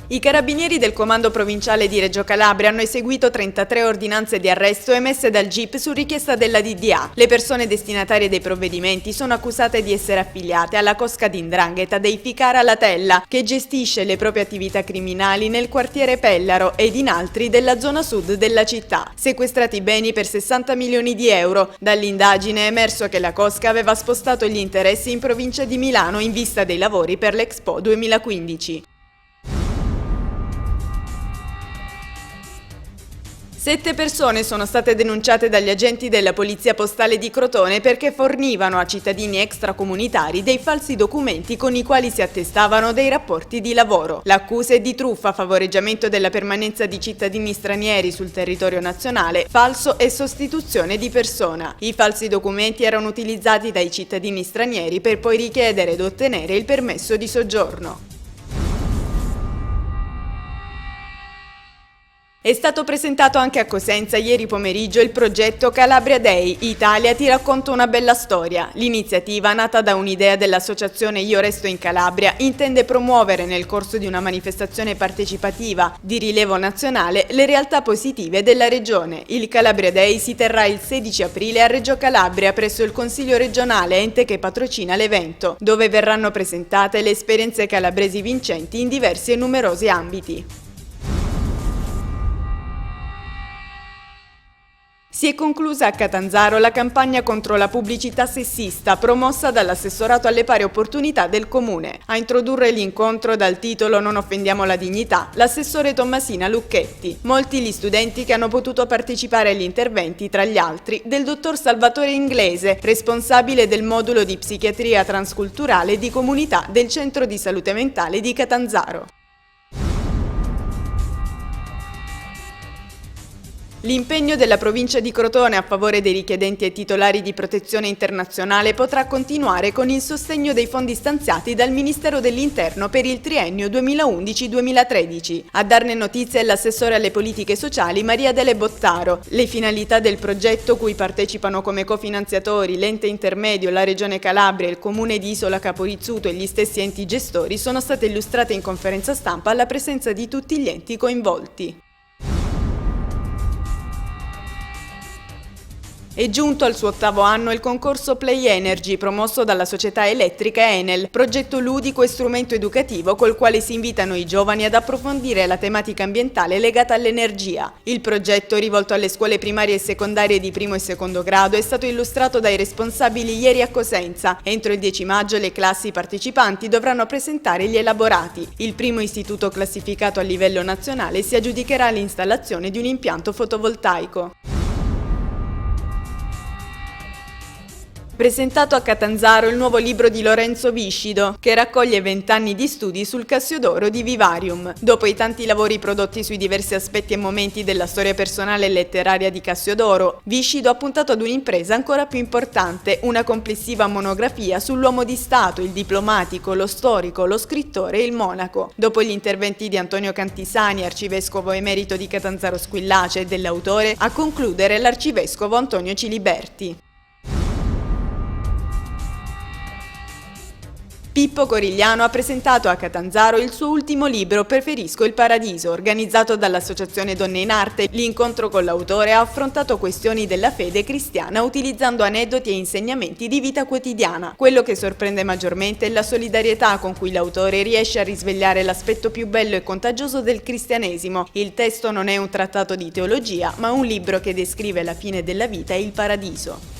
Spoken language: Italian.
I carabinieri del Comando Provinciale di Reggio Calabria hanno eseguito 33 ordinanze di arresto emesse dal GIP su richiesta della DDA. Le persone destinatarie dei provvedimenti sono accusate di essere affiliate alla cosca di 'Ndrangheta dei Ficara Latella, che gestisce le proprie attività criminali nel quartiere Pellaro ed in altri della zona sud della città. Sequestrati beni per 60 milioni di euro. Dall'indagine è emerso che la cosca aveva spostato gli interessi in provincia di Milano in vista dei lavori per l'Expo 2015. 7 persone sono state denunciate dagli agenti della Polizia Postale di Crotone perché fornivano a cittadini extracomunitari dei falsi documenti con i quali si attestavano dei rapporti di lavoro. L'accusa è di truffa, favoreggiamento della permanenza di cittadini stranieri sul territorio nazionale, falso e sostituzione di persona. I falsi documenti erano utilizzati dai cittadini stranieri per poi richiedere ed ottenere il permesso di soggiorno. È stato presentato anche a Cosenza ieri pomeriggio il progetto Calabria Day, Italia ti racconto una bella storia. L'iniziativa, nata da un'idea dell'associazione Io Resto in Calabria, intende promuovere nel corso di una manifestazione partecipativa di rilievo nazionale le realtà positive della regione. Il Calabria Day si terrà il 16 aprile a Reggio Calabria presso il Consiglio regionale, ente che patrocina l'evento, dove verranno presentate le esperienze calabresi vincenti in diversi e numerosi ambiti. Si è conclusa a Catanzaro la campagna contro la pubblicità sessista promossa dall'assessorato alle pari opportunità del comune. A introdurre l'incontro dal titolo "Non offendiamo la dignità", l'assessore Tommasina Lucchetti. Molti gli studenti che hanno potuto partecipare agli interventi, tra gli altri, del dottor Salvatore Inglese, responsabile del modulo di psichiatria transculturale di comunità del Centro di Salute Mentale di Catanzaro. L'impegno della provincia di Crotone a favore dei richiedenti e titolari di protezione internazionale potrà continuare con il sostegno dei fondi stanziati dal Ministero dell'Interno per il triennio 2011-2013. A darne notizia è l'assessore alle politiche sociali Maria Dele Bottaro. Le finalità del progetto, cui partecipano come cofinanziatori l'ente intermedio, la Regione Calabria, il Comune di Isola Caporizzuto e gli stessi enti gestori, sono state illustrate in conferenza stampa alla presenza di tutti gli enti coinvolti. È giunto al suo 8º anno il concorso Play Energy promosso dalla società elettrica Enel, progetto ludico e strumento educativo col quale si invitano i giovani ad approfondire la tematica ambientale legata all'energia. Il progetto, rivolto alle scuole primarie e secondarie di primo e secondo grado, è stato illustrato dai responsabili ieri a Cosenza. Entro il 10 maggio le classi partecipanti dovranno presentare gli elaborati. Il primo istituto classificato a livello nazionale si aggiudicherà l'installazione di un impianto fotovoltaico. Presentato a Catanzaro il nuovo libro di Lorenzo Viscido, che raccoglie 20 anni di studi sul Cassiodoro di Vivarium. Dopo i tanti lavori prodotti sui diversi aspetti e momenti della storia personale e letteraria di Cassiodoro, Viscido ha puntato ad un'impresa ancora più importante, una complessiva monografia sull'uomo di Stato, il diplomatico, lo storico, lo scrittore e il monaco. Dopo gli interventi di Antonio Cantisani, arcivescovo emerito di Catanzaro Squillace, e dell'autore, a concludere l'arcivescovo Antonio Ciliberti. Pippo Corigliano ha presentato a Catanzaro il suo ultimo libro Preferisco il paradiso, organizzato dall'Associazione Donne in Arte. L'incontro con l'autore ha affrontato questioni della fede cristiana utilizzando aneddoti e insegnamenti di vita quotidiana. Quello che sorprende maggiormente è la solidarietà con cui l'autore riesce a risvegliare l'aspetto più bello e contagioso del cristianesimo. Il testo non è un trattato di teologia, ma un libro che descrive la fine della vita e il paradiso.